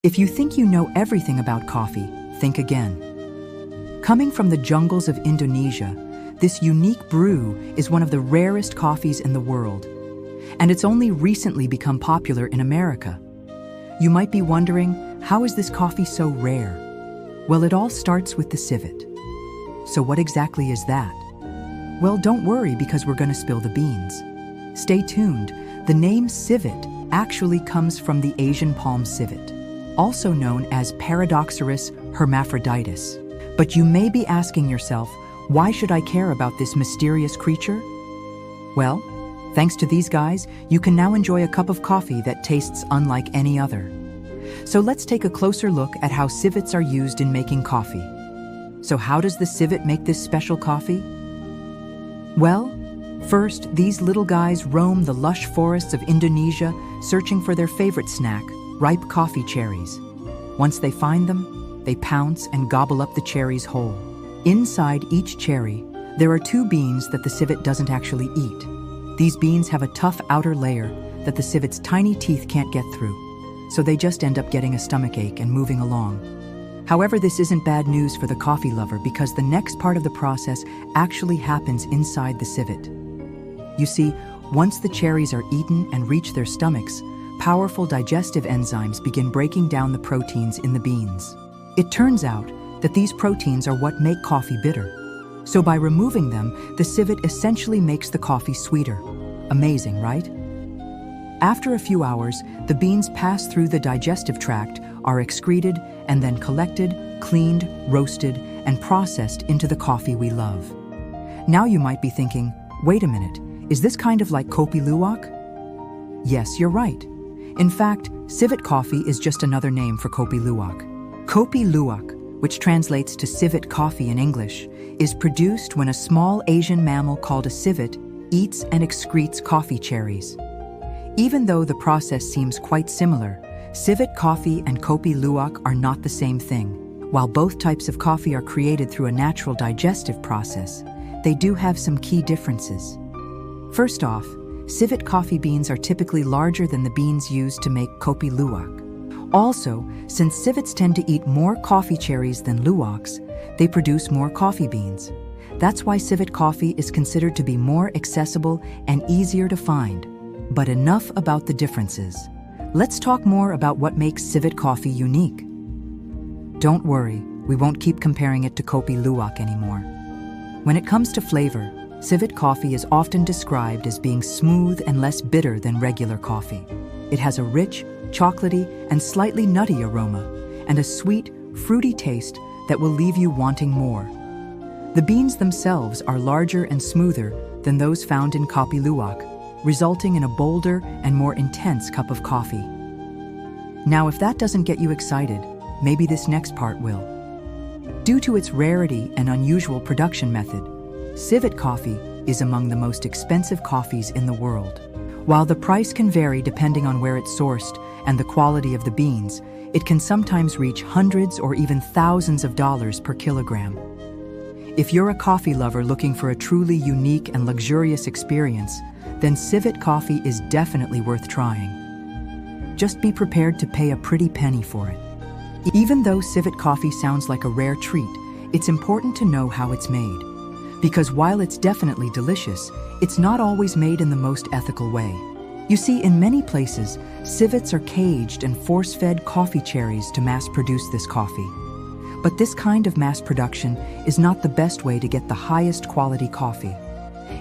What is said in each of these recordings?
If you think you know everything about coffee, think again. Coming from the jungles of Indonesia, this unique brew is one of the rarest coffees in the world, and it's only recently become popular in America. You might be wondering, how is this coffee so rare? Well, it all starts with the civet. So what exactly is that? Well, don't worry because we're going to spill the beans. Stay tuned. The name civet actually comes from the Asian palm civet, also known as Paradoxurus hermaphroditus. But you may be asking yourself, why should I care about this mysterious creature? Well, thanks to these guys, you can now enjoy a cup of coffee that tastes unlike any other. So let's take a closer look at how civets are used in making coffee. So how does the civet make this special coffee? Well, first, these little guys roam the lush forests of Indonesia searching for their favorite snack, ripe coffee cherries. Once they find them, they pounce and gobble up the cherries whole. Inside each cherry, there are two beans that the civet doesn't actually eat. These beans have a tough outer layer that the civet's tiny teeth can't get through, so they just end up getting a stomachache and moving along. However, this isn't bad news for the coffee lover because the next part of the process actually happens inside the civet. You see, once the cherries are eaten and reach their stomachs, powerful digestive enzymes begin breaking down the proteins in the beans. It turns out that these proteins are what make coffee bitter. So by removing them, the civet essentially makes the coffee sweeter. Amazing, right? After a few hours, the beans pass through the digestive tract, are excreted, and then collected, cleaned, roasted, and processed into the coffee we love. Now you might be thinking, wait a minute, is this kind of like kopi luwak? Yes, you're right. In fact, civet coffee is just another name for kopi luwak. Kopi luwak, which translates to civet coffee in English, is produced when a small Asian mammal called a civet eats and excretes coffee cherries. Even though the process seems quite similar, civet coffee and kopi luwak are not the same thing. While both types of coffee are created through a natural digestive process, they do have some key differences. First off, civet coffee beans are typically larger than the beans used to make kopi luwak. Also, since civets tend to eat more coffee cherries than luwaks, they produce more coffee beans. That's why civet coffee is considered to be more accessible and easier to find. But enough about the differences. Let's talk more about what makes civet coffee unique. Don't worry, we won't keep comparing it to kopi luwak anymore. When it comes to flavor, civet coffee is often described as being smooth and less bitter than regular coffee. It has a rich, chocolatey, and slightly nutty aroma, and a sweet, fruity taste that will leave you wanting more. The beans themselves are larger and smoother than those found in kopi luwak, resulting in a bolder and more intense cup of coffee. Now, if that doesn't get you excited, maybe this next part will. Due to its rarity and unusual production method, civet coffee is among the most expensive coffees in the world. While the price can vary depending on where it's sourced and the quality of the beans, it can sometimes reach hundreds or even thousands of dollars per kilogram. If you're a coffee lover looking for a truly unique and luxurious experience, then civet coffee is definitely worth trying. Just be prepared to pay a pretty penny for it. Even though civet coffee sounds like a rare treat, it's important to know how it's made. Because while it's definitely delicious, it's not always made in the most ethical way. You see, in many places, civets are caged and force-fed coffee cherries to mass-produce this coffee. But this kind of mass production is not the best way to get the highest quality coffee.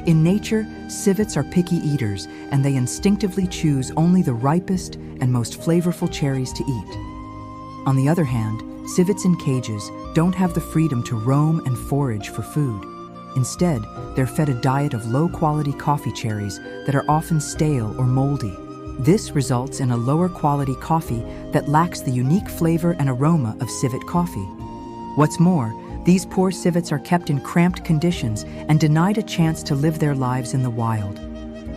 In nature, civets are picky eaters, and they instinctively choose only the ripest and most flavorful cherries to eat. On the other hand, civets in cages don't have the freedom to roam and forage for food. Instead, they're fed a diet of low-quality coffee cherries that are often stale or moldy. This results in a lower quality coffee that lacks the unique flavor and aroma of civet coffee. What's more, these poor civets are kept in cramped conditions and denied a chance to live their lives in the wild.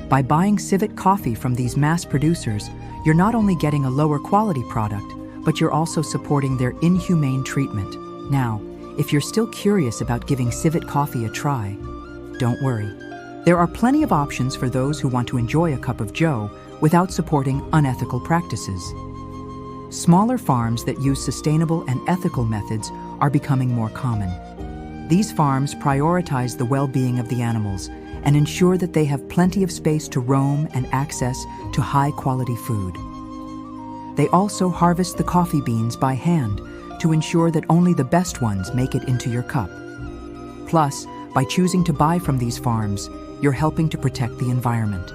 By buying civet coffee from these mass producers, you're not only getting a lower quality product, but you're also supporting their inhumane treatment. Now, if you're still curious about giving civet coffee a try, don't worry. There are plenty of options for those who want to enjoy a cup of joe without supporting unethical practices. Smaller farms that use sustainable and ethical methods are becoming more common. These farms prioritize the well-being of the animals and ensure that they have plenty of space to roam and access to high-quality food. They also harvest the coffee beans by hand to ensure that only the best ones make it into your cup. Plus, by choosing to buy from these farms, you're helping to protect the environment.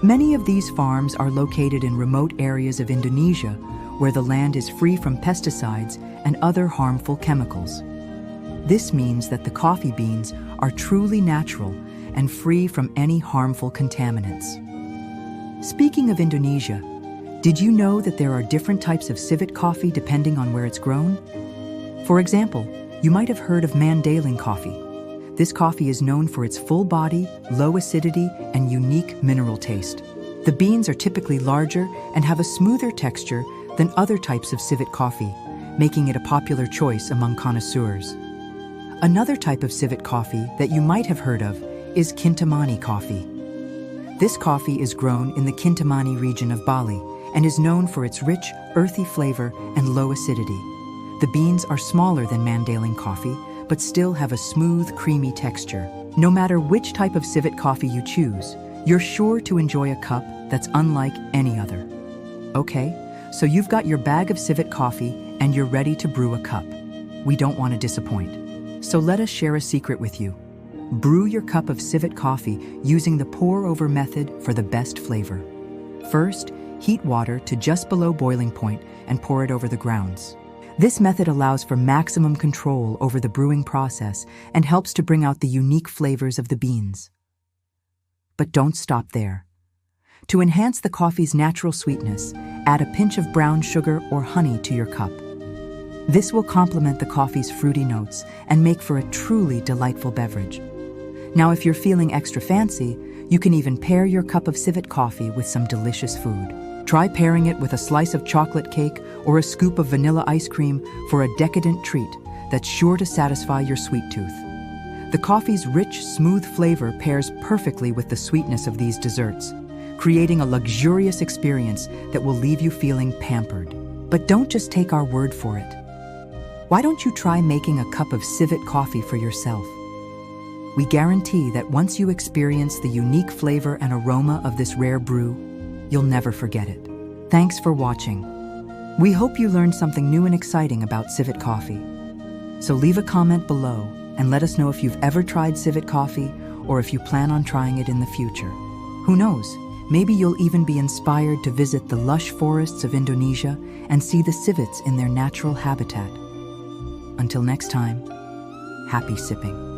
Many of these farms are located in remote areas of Indonesia where the land is free from pesticides and other harmful chemicals. This means that the coffee beans are truly natural and free from any harmful contaminants. Speaking of Indonesia, did you know that there are different types of civet coffee depending on where it's grown? For example, you might have heard of Mandailing coffee. This coffee is known for its full body, low acidity, and unique mineral taste. The beans are typically larger and have a smoother texture than other types of civet coffee, making it a popular choice among connoisseurs. Another type of civet coffee that you might have heard of is Kintamani coffee. This coffee is grown in the Kintamani region of Bali and is known for its rich, earthy flavor and low acidity. The beans are smaller than Mandailing coffee, but still have a smooth, creamy texture. No matter which type of civet coffee you choose, you're sure to enjoy a cup that's unlike any other. Okay, so you've got your bag of civet coffee and you're ready to brew a cup. We don't want to disappoint. So let us share a secret with you. Brew your cup of civet coffee using the pour-over method for the best flavor. First, heat water to just below boiling point and pour it over the grounds. This method allows for maximum control over the brewing process and helps to bring out the unique flavors of the beans. But don't stop there. To enhance the coffee's natural sweetness, add a pinch of brown sugar or honey to your cup. This will complement the coffee's fruity notes and make for a truly delightful beverage. Now, if you're feeling extra fancy, you can even pair your cup of civet coffee with some delicious food. Try pairing it with a slice of chocolate cake or a scoop of vanilla ice cream for a decadent treat that's sure to satisfy your sweet tooth. The coffee's rich, smooth flavor pairs perfectly with the sweetness of these desserts, creating a luxurious experience that will leave you feeling pampered. But don't just take our word for it. Why don't you try making a cup of civet coffee for yourself? We guarantee that once you experience the unique flavor and aroma of this rare brew, you'll never forget it. Thanks for watching. We hope you learned something new and exciting about civet coffee. So leave a comment below and let us know if you've ever tried civet coffee or if you plan on trying it in the future. Who knows, maybe you'll even be inspired to visit the lush forests of Indonesia and see the civets in their natural habitat. Until next time, happy sipping.